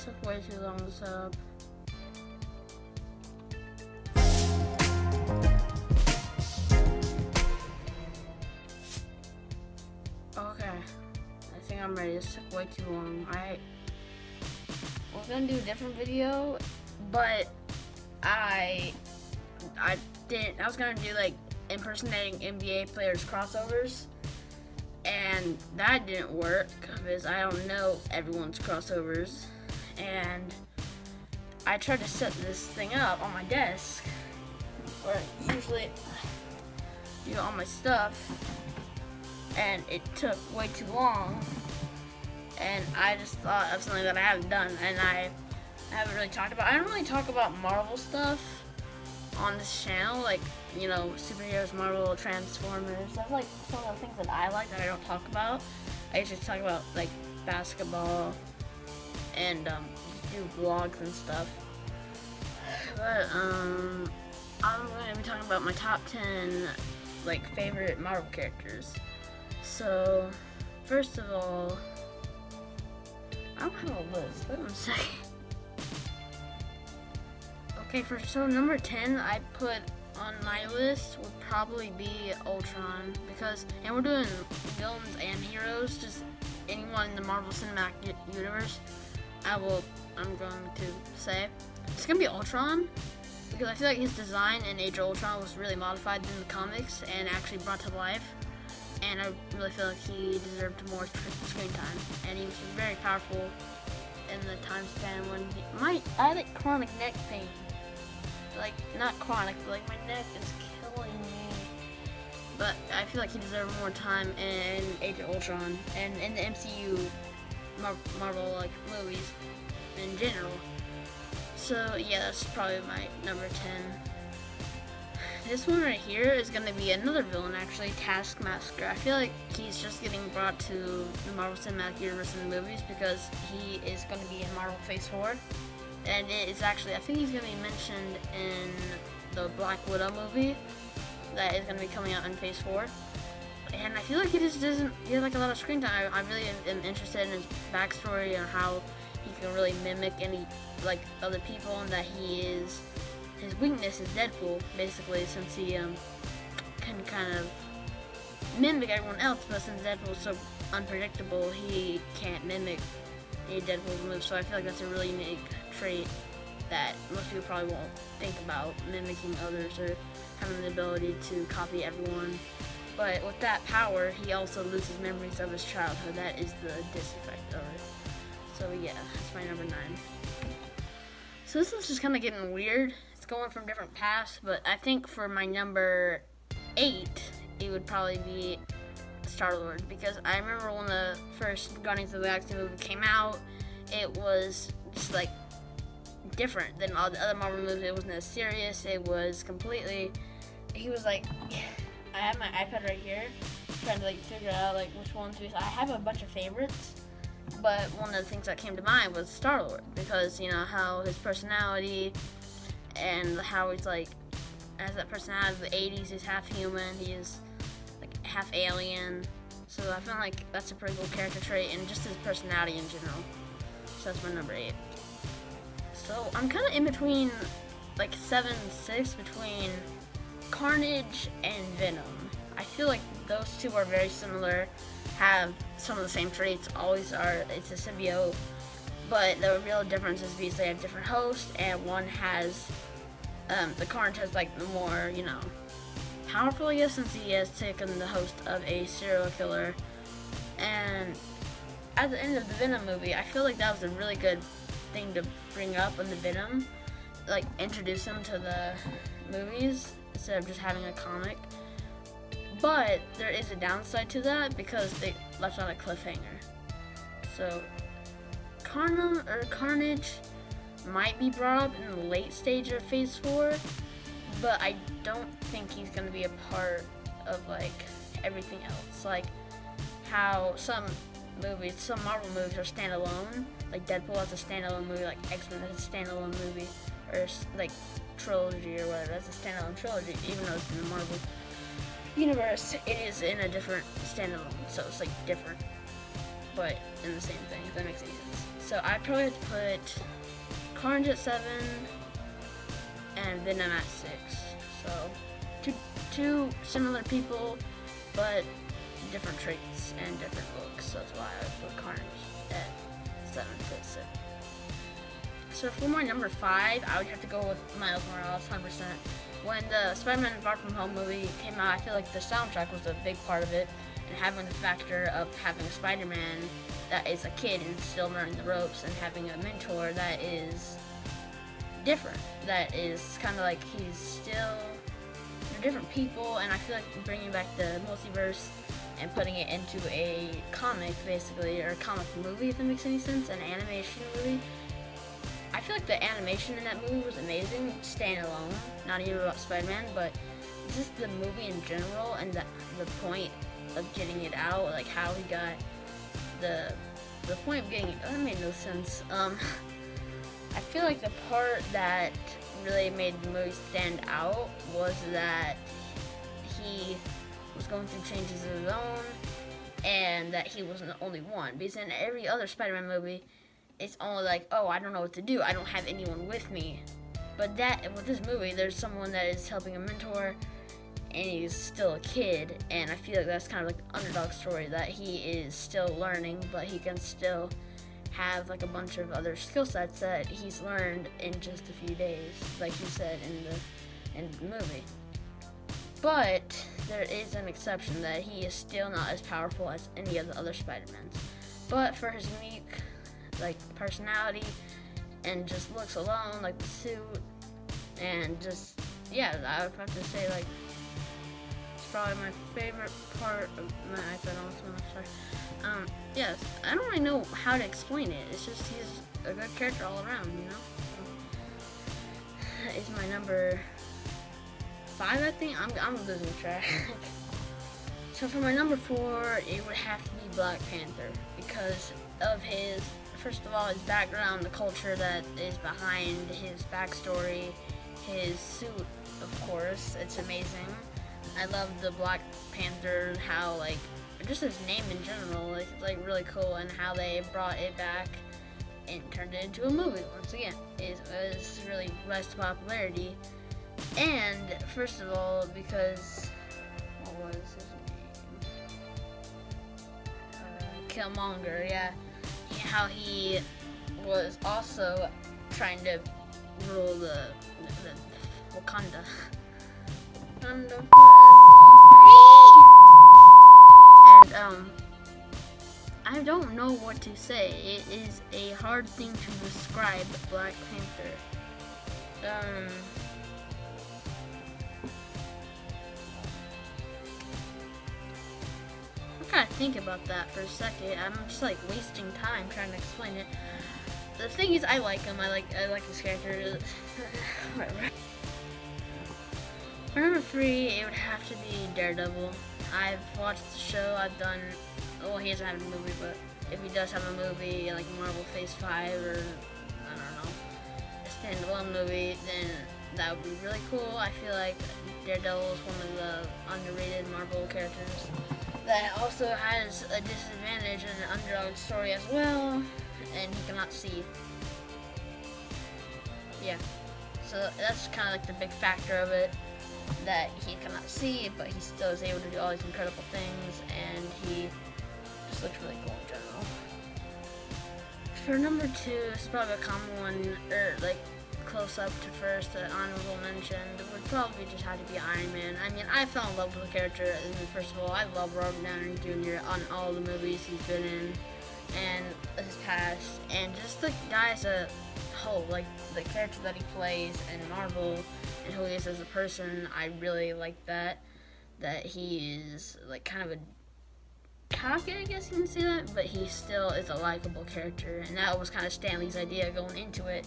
took way too long to set up. Okay, I think I'm ready. This took way too long. I was gonna do a different video, but I was gonna do like impersonating NBA players crossovers, and that didn't work because I don't know everyone's crossovers. And I tried to set this thing up on my desk where I usually do all my stuff, and it took way too long, and I just thought of something that I haven't done, and I haven't really talked about. I don't really talk about Marvel stuff on this channel, like, you know, superheroes, Marvel, Transformers. That's like some of the things that I like that I don't talk about. I usually talk about like basketball and do vlogs and stuff. But I'm going to be talking about my top 10 like favorite Marvel characters. So first of all, I don't have a list. Wait one second. Okay, so number 10 I put on my list would probably be Ultron, and we're doing villains and heroes, just anyone in the Marvel Cinematic Universe. I'm going to say it's gonna be Ultron, because I feel like his design in Age of Ultron was really modified in the comics and actually brought to life, and I really feel like he deserved more screen time, and he was very powerful in the time span when I had like chronic neck pain. Like, not chronic, but like my neck is killing me. But I feel like he deserved more time in Age of Ultron and in the MCU Marvel like movies in general. So yeah, that's probably my number 10. This one right here is gonna be another villain, actually, Taskmaster. I feel like he's just getting brought to the Marvel Cinematic Universe in the movies because he is gonna be in Marvel Phase 4. And it is actually, I think he's going to be mentioned in the Black Widow movie that is going to be coming out in Phase 4. And I feel like he just doesn't get like a lot of screen time. I really am interested in his backstory and how he can really mimic any like other people, and that his weakness is Deadpool, basically, since he can kind of mimic everyone else, but since Deadpool is so unpredictable, he can't mimic any Deadpool moves. So I feel like that's a really unique trait that most people probably won't think about, mimicking others or having the ability to copy everyone. But with that power, he also loses memories of his childhood. That is the diseffect of it. So yeah, that's my number 9. So this is just kind of getting weird. It's going from different paths, but I think for my number 8, it would probably be Star-Lord, because I remember when the first Guardians of the Galaxy movie came out, it was just like different than all the other Marvel movies. It wasn't as serious. It was completely, he was like, I have my iPad right here trying to like figure out like which ones I have a bunch of favorites, but one of the things that came to mind was Star-Lord, because you know how his personality and how he's like has that personality of the 80s. He's half human, he is like half alien, so I feel like that's a pretty cool character trait, and just his personality in general. So that's my number 8. So I'm kind of in between, like 7 and 6, between Carnage and Venom. I feel like those two are very similar, have some of the same traits, always are. It's a symbiote, but the real difference is because they have different hosts, and one has, the Carnage has like the more, you know, powerful, I guess, since he has taken the host of a serial killer. And at the end of the Venom movie, I feel like that was a really good thing to bring up in the Venom, like introduce him to the movies instead of just having a comic. But there is a downside to that because they left on a cliffhanger. So Carnage might be brought up in the late stage of Phase 4, but I don't think he's gonna be a part of like everything else. Like how some Marvel movies are standalone, like Deadpool has a standalone movie, like X-Men has a standalone movie, or like trilogy or whatever, that's a standalone trilogy, even though it's in the Marvel universe, it is in a different standalone, so it's like different. put in the same thing, if that makes any sense. So I probably have to put Carnage at 7 and Venom at 6. So two similar people, but different traits and different looks. So that's why I put Carnage at 7 to 6. So for my number 5, I would have to go with Miles Morales, 100%. When the Spider-Man Far From Home movie came out, I feel like the soundtrack was a big part of it, and having the factor of having a Spider-Man that is a kid and still learning the ropes, and having a mentor that is different, that is kind of like he's still, they're different people, and I feel like bringing back the multiverse and putting it into a comic, basically, or a comic movie, if that makes any sense, an animation movie. I feel like the animation in that movie was amazing, standalone, not even about Spider-Man, but just the movie in general and the point of getting it out, like how he got the point of getting it, that made no sense. I feel like the part that really made the movie stand out was that he was going through changes of his own, and that he wasn't the only one, because in every other Spider-Man movie, it's only like, oh, I don't know what to do, I don't have anyone with me. But with this movie, there's someone that is helping a mentor, and he's still a kid, and I feel like that's kind of like the underdog story, that he is still learning, but he can still have like a bunch of other skill sets that he's learned in just a few days, like you said in the movie. But there is an exception, that he is still not as powerful as any of the other Spider-Mans. But for his unique like personality and just looks alone, like the suit, and just, yeah, I would have to say, like, it's probably my favorite part of my iPad also. Yes, I don't really know how to explain it. It's just he's a good character all around, you know? Is my number 5, I think? I'm losing track. So for my number 4, it would have to be Black Panther, because of his, first of all, his background, the culture that is behind his backstory, his suit, of course, it's amazing. I love the Black Panther, how, like, just his name in general, it's like really cool, and how they brought it back and turned it into a movie once again. It was really rise to popularity. And first of all, because what was his name? Killmonger, yeah. How he was also trying to rule the Wakanda. Wakanda forever. And I don't know what to say. It is a hard thing to describe Black Panther. I gotta think about that for a second. I'm just like wasting time trying to explain it. The thing is, I like him. I like his character. Whatever. For number 3, it would have to be Daredevil. I've watched the show. I've done. Well, he doesn't have a movie, but if he does have a movie, like Marvel Phase 5 or I don't know, a standalone movie, then that would be really cool. I feel like Daredevil is one of the underrated Marvel characters that also has a disadvantage and an underdog story as well, and he cannot see. Yeah, so that's kind of like the big factor of it, that he cannot see, but he still is able to do all these incredible things, and he just looks really cool in general. For number 2, it's probably a common one, or like close up to first, an honorable mention, would probably just have to be Iron Man. I mean, I fell in love with the character, and first of all, I love Robert Downey Jr. on all the movies he's been in, and his past, and just the guy as a whole, like the character that he plays in Marvel, and who he is as a person. I really like that he is like kind of a cocky, I guess you can say that, but he still is a likable character, and that was kind of Stan Lee's idea going into it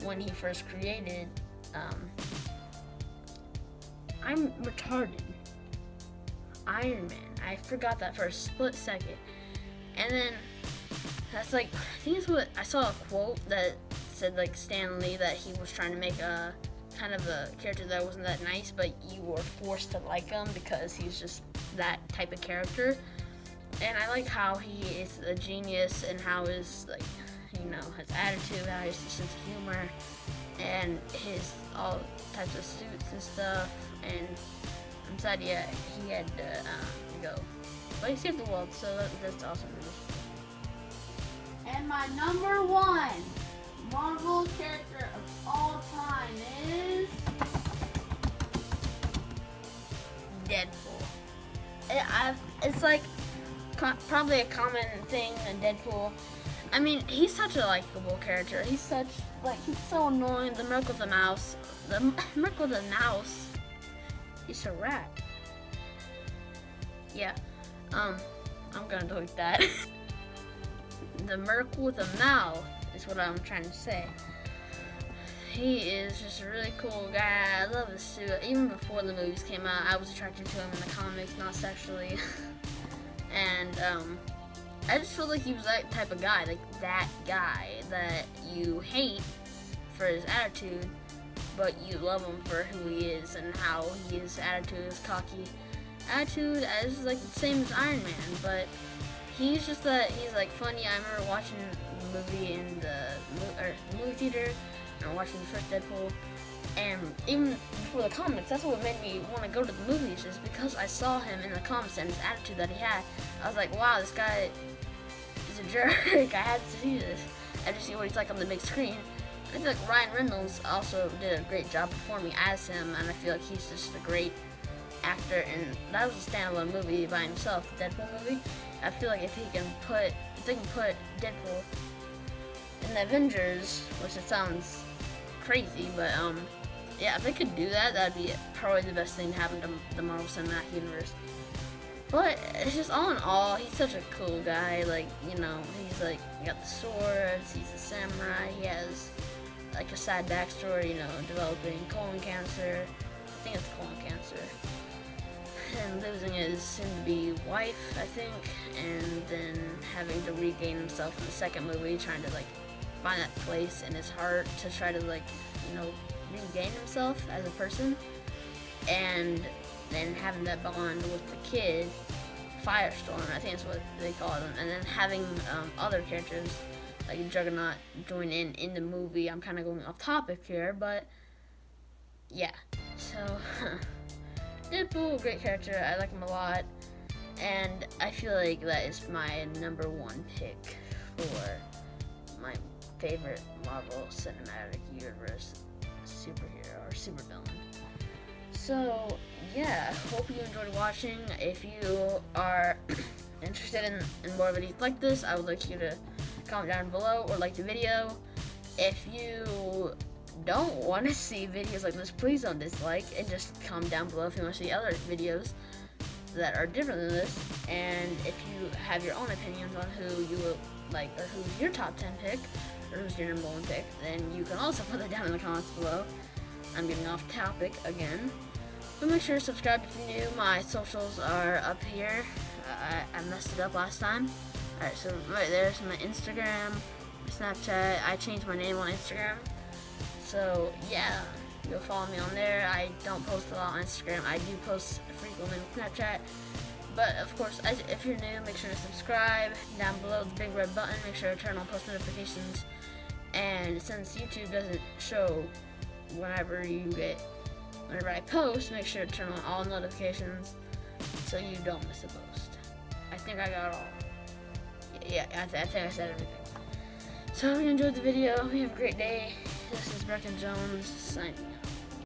when he first created I'm retarded Iron Man. I forgot that for a split second. And then that's like, I think it's what I saw a quote that said like Stan Lee, that he was trying to make a kind of a character that wasn't that nice, but you were forced to like him because he's just that type of character. And I like how he is a genius and how his, like, you know, his attitude, how his sense of humor, and his all types of suits and stuff. And I'm sad, yeah, he had to go. But he saved the world, so that's awesome. And my number one Marvel character of all time is Deadpool. It's like probably a common thing in Deadpool. I mean, he's such a likable character. He's so annoying. The Merc with the Mouse. The Merc with the Mouse. He's a rat. Yeah. I'm gonna delete that. The Merc with a Mouth is what I'm trying to say. He is just a really cool guy. I love his suit. Even before the movies came out, I was attracted to him in the comics, not sexually. And I just feel like he was that type of guy, like that guy that you hate for his attitude, but you love him for who he is and how his attitude is cocky. Attitude is like the same as Iron Man, but he's just that he's like funny. I remember watching the movie in the movie theater and watching the first Deadpool, and even before the comics, that's what made me want to go to the movies, is because I saw him in the comics and his attitude that he had. I was like, wow, this guy is a jerk. I had to see this. I had to see what he's like on the big screen. I feel like Ryan Reynolds also did a great job performing as him, and I feel like he's just a great actor, and that was a standalone movie by himself, the Deadpool movie. I feel like if they can put Deadpool in the Avengers, which it sounds crazy, but yeah, if they could do that, that'd be probably the best thing to happen to the Marvel Cinematic Universe. But it's just all in all, he's such a cool guy. Like, you know, he's like, he got the swords, he's a samurai, he has like a sad backstory, you know, developing colon cancer. I think it's colon cancer. And losing his soon-to-be wife, I think, and then having to regain himself in the second movie, trying to like find that place in his heart to try to, like, you know, regain himself as a person, and then having that bond with the kid, Firestorm, I think that's what they call him, and then having other characters like Juggernaut join in the movie. I'm kind of going off topic here, but yeah, so Deadpool, great character, I like him a lot, and I feel like that is my number one pick for my favorite Marvel Cinematic Universe superhero or supervillain. So yeah, hope you enjoyed watching. If you are interested in more videos like this, I would like you to comment down below or like the video. If you don't want to see videos like this, please don't dislike, and just comment down below if you want to see other videos that are different than this. And if you have your own opinions on who you would like, or who's your top 10 pick, or who's your number one pick, then you can also put that down in the comments below. I'm getting off topic again, but make sure to subscribe if you're new. My socials are up here. I messed it up last time. Alright, so right there's my Instagram, my Snapchat. I changed my name on Instagram. So yeah, you'll follow me on there. I don't post a lot on Instagram. I do post frequently on Snapchat. But of course, if you're new, make sure to subscribe. Down below the big red button, make sure to turn on post notifications. And since YouTube doesn't show whenever I post, make sure to turn on all notifications so you don't miss a post. I think I got it all. Yeah, I think I said everything. So I hope you enjoyed the video. Hope you have a great day. This is Breckin Jones signing out.